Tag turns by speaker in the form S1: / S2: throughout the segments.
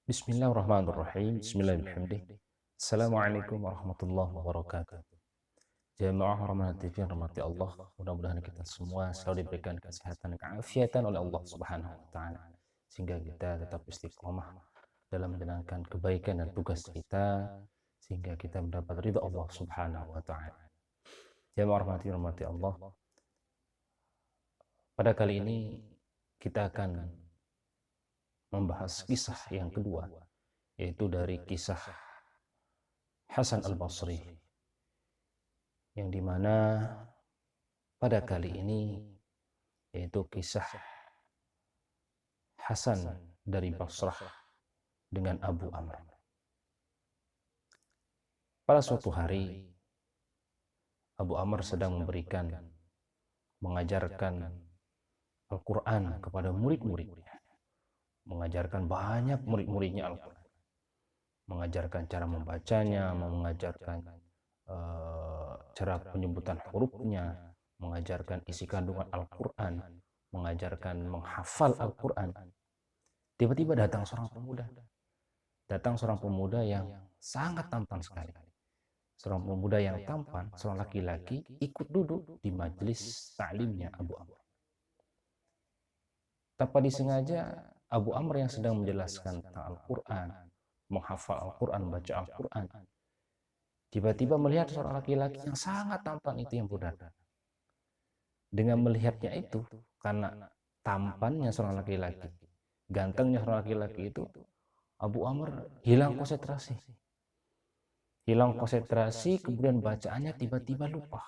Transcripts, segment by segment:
S1: Bismillahirrahmanirrahim. Bismillahirrahmanirrahim. Assalamualaikum warahmatullahi wabarakatuh. Jamaah rahmati fi rahmati Allah. Mudah-mudahan kita semua selalu diberikan kesehatan dan keafiatan oleh Allah Subhanahu wa taala sehingga kita tetap istiqomah dalam menjalankan kebaikan dan tugas kita sehingga kita mendapat ridha Allah Subhanahu wa taala. Jamaah rahmati Allah. Pada kali ini kita akan membahas kisah yang kedua, yaitu dari kisah Hasan al-Basri, yang dimana pada kali ini yaitu kisah Hasan dari Basrah dengan Abu Amr. Pada suatu hari Abu Amr sedang mengajarkan Al-Quran kepada murid-muridnya, mengajarkan banyak murid-muridnya Al-Quran, mengajarkan cara membacanya, mengajarkan cara penyebutan hurufnya, mengajarkan isi kandungan Al-Quran, mengajarkan menghafal Al-Quran. Tiba-tiba datang seorang pemuda yang sangat tampan sekali. Seorang pemuda yang tampan, seorang laki-laki ikut duduk di majelis ta'limnya Abu Amr. Tanpa disengaja, Abu Amr yang sedang menjelaskan tentang Al-Quran, menghafal Al-Quran, baca Al-Quran, tiba-tiba melihat seorang laki-laki yang sangat tampan itu yang berdiri. Dengan melihatnya itu, karena tampannya seorang laki-laki, gantengnya seorang laki-laki itu, Abu Amr hilang konsentrasi. Kemudian bacaannya tiba-tiba lupa.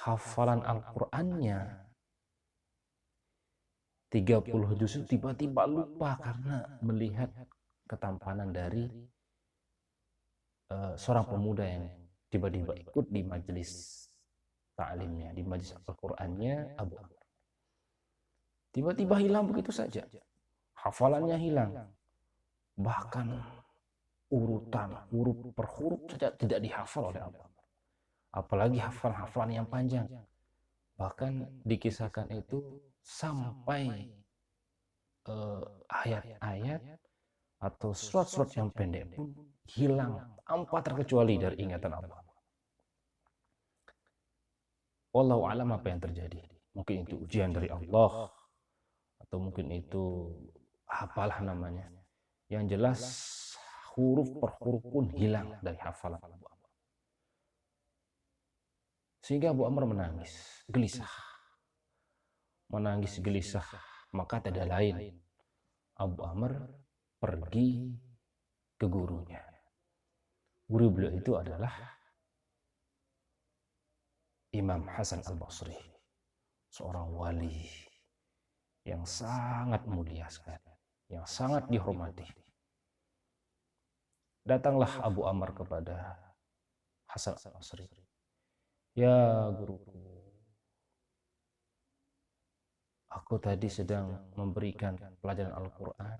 S1: Hafalan Al-Qurannya 30 juz tiba-tiba lupa karena melihat ketampanan dari seorang pemuda yang tiba-tiba ikut di majelis ta'limnya, di majelis Al-Qurannya Abu Amr. Tiba-tiba hilang begitu saja. Hafalannya hilang. Bahkan urutan huruf per huruf saja tidak dihafal oleh Abu Amr. Apalagi hafalan yang panjang. Bahkan dikisahkan itu sampai ayat-ayat atau surat-surat yang pendek pun hilang tanpa terkecuali dari ingatan Allah. Wallahu alam apa yang terjadi. Mungkin itu ujian dari Allah, atau mungkin itu apalah namanya. Yang jelas huruf per huruf pun hilang dari hafalan Abu Amr. Sehingga Abu Amr menangis gelisah. Maka tidak lain, Abu Amr pergi ke gurunya. Guru beliau itu adalah Imam Hasan al-Basri, seorang wali yang sangat mulia sekali, yang sangat dihormati. Datanglah Abu Amr kepada Hasan al-Basri. Ya guruku, aku tadi sedang memberikan pelajaran Al-Quran.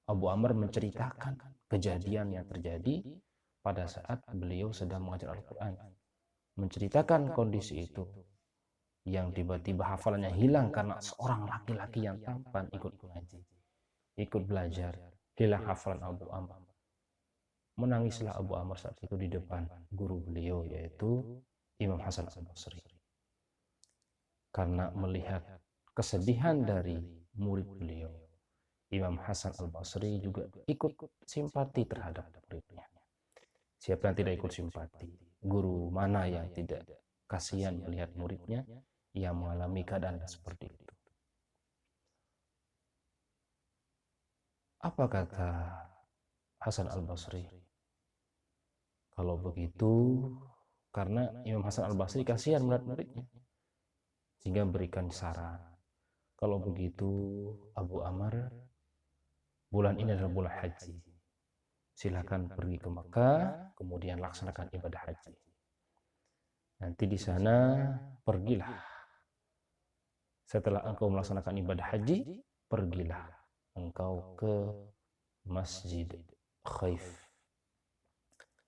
S1: Abu Amr menceritakan kejadian yang terjadi pada saat beliau sedang mengajar Al-Quran. Menceritakan kondisi itu, yang tiba-tiba hafalannya hilang karena seorang laki-laki yang tampan ikut mengaji, ikut belajar, hilang hafalan Abu Amr. Menangislah Abu Amr saat itu di depan guru beliau, yaitu Imam Hasan al-Basri, karena melihat kesedihan dari murid beliau. Imam Hasan al-Basri juga ikut simpati terhadap muridnya. Siapa yang tidak ikut simpati? Guru mana yang tidak kasihan melihat muridnya yang mengalami keadaan seperti itu? Apa kata Hasan al-Basri? Kalau begitu, karena Imam Hasan al-Basri kasihan melihat muridnya, sehingga memberikan saran. Kalau begitu, Abu Amr, bulan ini adalah bulan haji. Silakan pergi ke Makkah, kemudian laksanakan ibadah haji. Nanti di sana pergilah. Setelah engkau melaksanakan ibadah haji, pergilah engkau ke Masjid Khaif.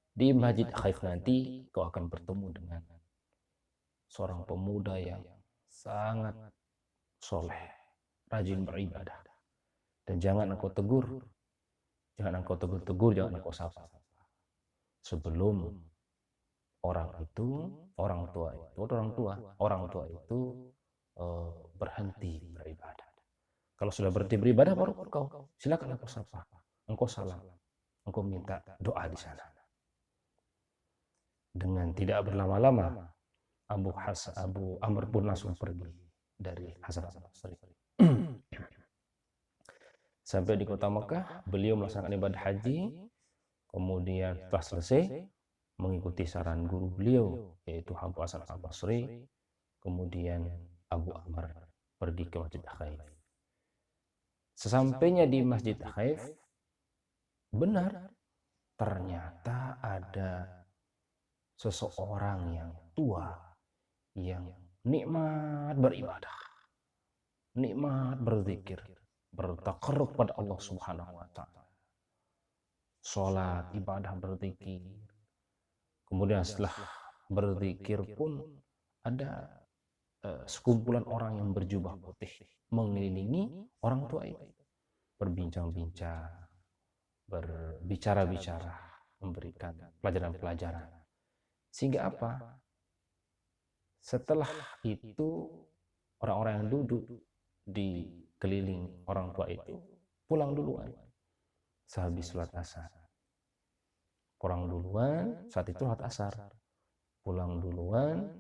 S1: Di Masjid Khaif nanti kau akan bertemu dengan seorang pemuda yang sangat soleh, rajin beribadah. Dan jangan engkau tegur, jangan engkau tegur-tegur, jangan engkau sapa sebelum orang tua itu berhenti beribadah. Kalau sudah berhenti beribadah, baru engkau silakan engkau sapa, engkau salam, engkau minta doa di sana. Dengan tidak berlama-lama, Abu Amr pun langsung pergi dari Hasan al-Basri. Sampai di kota Mekah, beliau melaksanakan ibadah haji. Kemudian setelah selesai, mengikuti saran guru beliau, yaitu Abu Hasan al-Basri. Kemudian Abu Amr pergi ke Masjid Khaif. Sesampainya di Masjid Khaif, benar, ternyata ada seseorang yang tua, yang nikmat beribadah, nikmat berzikir, bertakarrub pada Allah Subhanahu wa Ta'ala. Sholat, ibadah, berzikir. Kemudian setelah berzikir pun ada sekumpulan orang yang berjubah putih mengelilingi orang tua itu, berbincang-bincang, berbicara-bicara, memberikan pelajaran-pelajaran. Sehingga apa? Setelah itu orang-orang yang duduk di keliling orang tua itu pulang duluan sehabis sholat asar. Pulang duluan saat itu sholat asar. Pulang duluan,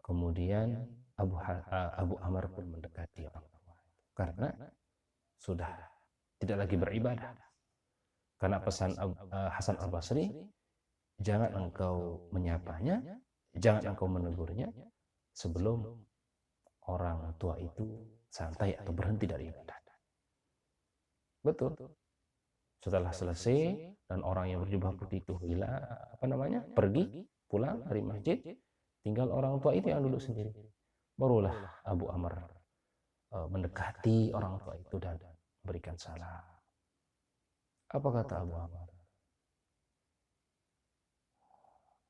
S1: kemudian Abu Amr pun mendekati orang tua karena sudah tidak lagi beribadah. Karena pesan Hasan al-Basri, jangan engkau menyapanya, jangan engkau menegurnya sebelum orang tua itu santai atau berhenti dari ibadah. Betul. Setelah selesai dan orang yang berjubah putih itu pergi pulang dari masjid, tinggal orang tua itu yang duduk sendiri. Barulah Abu Amr mendekati orang tua itu dan berikan salam. Apa kata Abu Amr?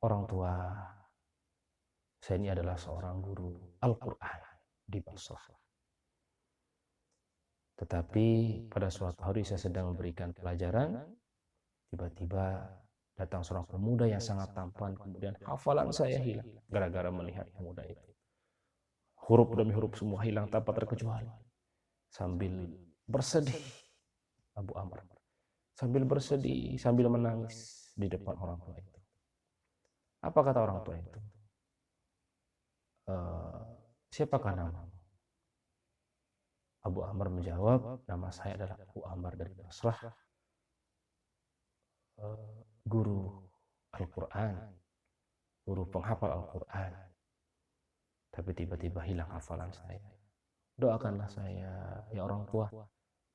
S1: Orang tua, saya ini adalah seorang guru Al-Quran di Basrah. Tetapi pada suatu hari saya sedang memberikan pelajaran, tiba-tiba datang seorang pemuda yang sangat tampan, kemudian hafalan saya hilang gara-gara melihat pemuda itu. Huruf demi huruf semua hilang tanpa terkecuali. Sambil bersedih, Abu Amr sambil bersedih, sambil menangis di depan orang tua itu. Apa kata orang tua itu? Siapakah namamu? Abu Amr menjawab, nama saya adalah Abu Amr dari Basrah, guru Al-Quran, guru penghafal Al-Quran. Tapi tiba-tiba hilang hafalan saya. Doakanlah saya, ya orang tua,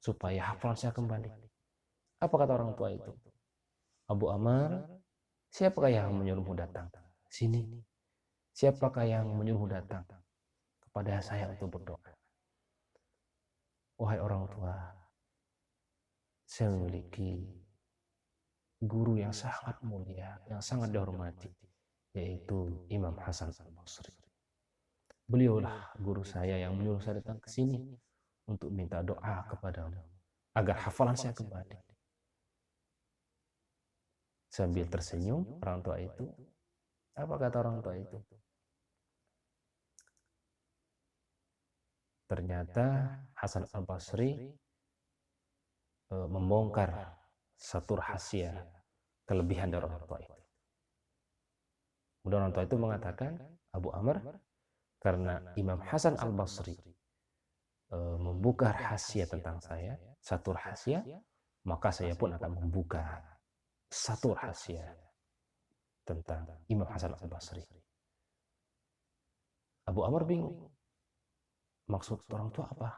S1: supaya hafalan saya kembali. Apa kata orang tua itu? Abu Amr, siapakah yang menyuruhmu datang sini? Siapakah yang menyuruhmu datang kepada saya untuk berdoa? Wahai orang tua, saya memiliki guru yang sangat mulia, yang sangat dihormati, yaitu Imam Hasan al-Basri. Beliaulah guru saya yang menyuruh saya datang ke sini untuk minta doa kepadamu agar hafalan saya kembali. Sambil tersenyum orang tua itu, apa kata orang tua itu? Ternyata Hasan al-Basri membongkar satu rahasia kelebihan dari orang tua itu. Kemudian orang tua itu mengatakan, Abu Amr, karena Imam Hasan al-Basri membuka rahasia tentang saya, satu rahasia, maka saya pun akan membuka satu rahasia tentang Imam Hasan al-Basri. Abu Amr bingung. Maksud orang tua apa?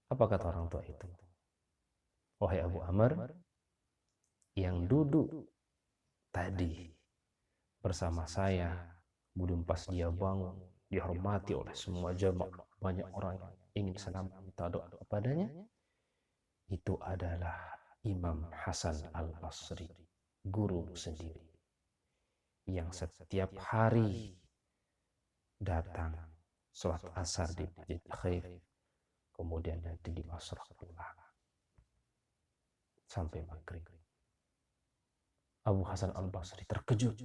S1: Apa kata orang tua itu? Wahai Abu Amr, yang duduk tadi bersama saya, kemudian pas dia bangun, dihormati oleh semua jamaah, banyak orang yang ingin salam minta doa kepadanya, itu adalah Imam Hasan al-Basri, guru sendiri, yang setiap hari datang sholat asar di Masjid Khaif, kemudian nanti di Basrah pulang sampai maghrib. Abu Hasan Al-Basri terkejut.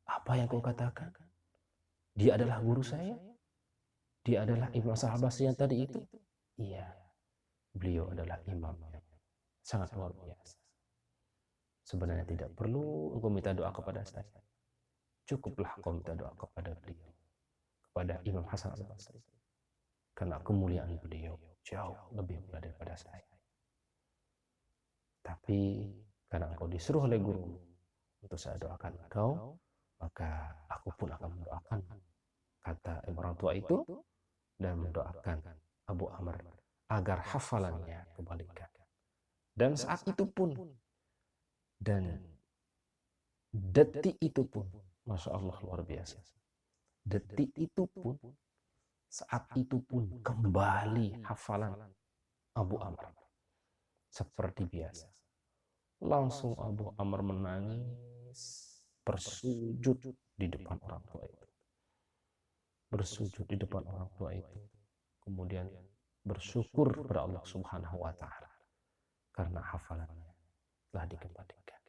S1: Apa yang kau katakan? Dia adalah guru saya? Dia adalah Imam Hasan Al-Basri yang tadi itu? Iya, beliau adalah imam yang sangat luar biasa. Sebenarnya tidak perlu engkau minta doa kepada saya. Cukuplah engkau minta doa kepada beliau, kepada Imam Hasan Al-Basri. Karena kemuliaan beliau jauh lebih mulia daripada saya. Tapi karena engkau disuruh oleh guru untuk saya doakan engkau, maka aku pun akan mendoakan, kata orang tua itu, dan mendoakan Abu Amr agar hafalannya kembalikan. Dan saat itu pun, dan detik itu pun, Masya Allah luar biasa, detik itu pun, saat itu pun kembali hafalan Abu Amr seperti biasa. Langsung Abu Amr menangis, bersujud di depan orang tua itu. Bersujud di depan orang tua itu. Kemudian bersyukur kepada Allah Subhanahu wa Ta'ala karena hafalannya telah dikembalikan.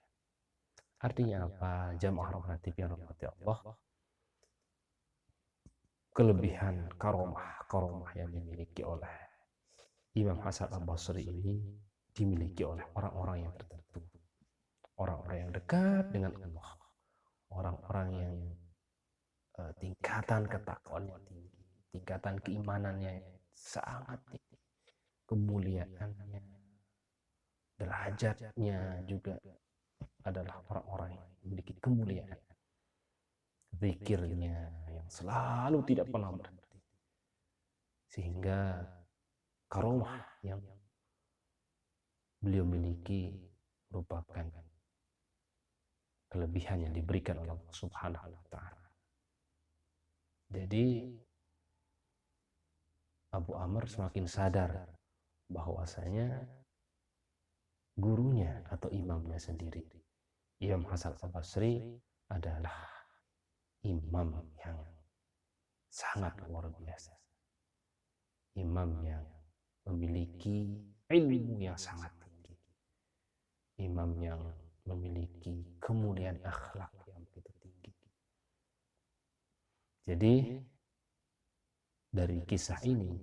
S1: Artinya apa? Jamaah rahmatib yang rahmati Allah, kelebihan karomah yang dimiliki oleh Imam Hasan Al-Basri ini dimiliki oleh orang-orang yang tertentu, orang-orang yang dekat dengan Allah, orang-orang yang tingkatan ketakwaannya tinggi, tingkatan keimanannya sangat tinggi, kemuliaannya, derajatnya juga adalah orang-orang yang memiliki kemuliaan, zikirnya yang selalu tidak pernah berhenti, sehingga karomah yang beliau miliki merupakan kelebihan yang diberikan oleh Allah Subhanahu wa Ta'ala. Jadi Abu Amr semakin sadar bahwasanya gurunya atau imamnya sendiri, Imam Hasan Al-Basri, adalah imam yang sangat luar biasa, imam yang memiliki ilmu yang sangat tinggi, imam yang memiliki kemuliaan akhlak yang begitu tinggi. Jadi dari kisah ini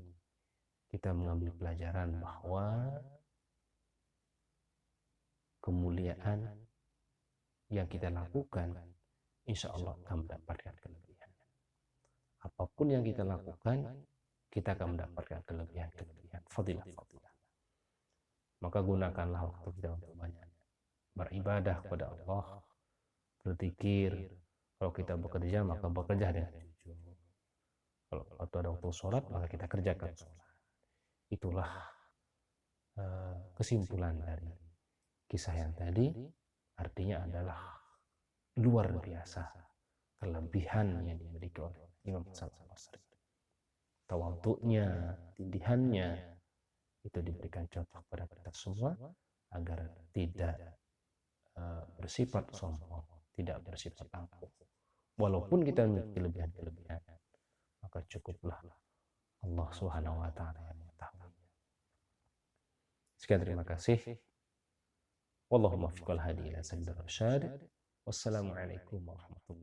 S1: kita mengambil pelajaran bahwa kemuliaan yang kita lakukan insya Allah akan mendapatkan kelebihan. Apapun yang kita lakukan, kita akan mendapatkan kelebihan-kelebihan, fadilah-fadilah. Maka gunakanlah waktu kita untuk banyak beribadah kepada Allah, berzikir. Kalau kita bekerja, maka bekerja dengan jujur. Kalau ada waktu sholat, maka kita kerjakan sholat. Itulah kesimpulan dari kisah yang tadi. Artinya adalah luar biasa kelebihan yang dimiliki oleh Imam Hasan Al-Basri. Tawadhu'nya, tindihannya, itu diberikan contoh kepada kita semua agar tidak bersifat sombong, tidak bersifat angkuh. Walaupun kita memiliki kelebihan-kelebihan, maka cukuplah Allah Subhanahu wa Ta'ala yang mengetahui. Sekian, terima kasih. Wallahumma fiqal hadi ila sabil rasyad. Wassalamualaikum warahmatullahi wabarakatuh.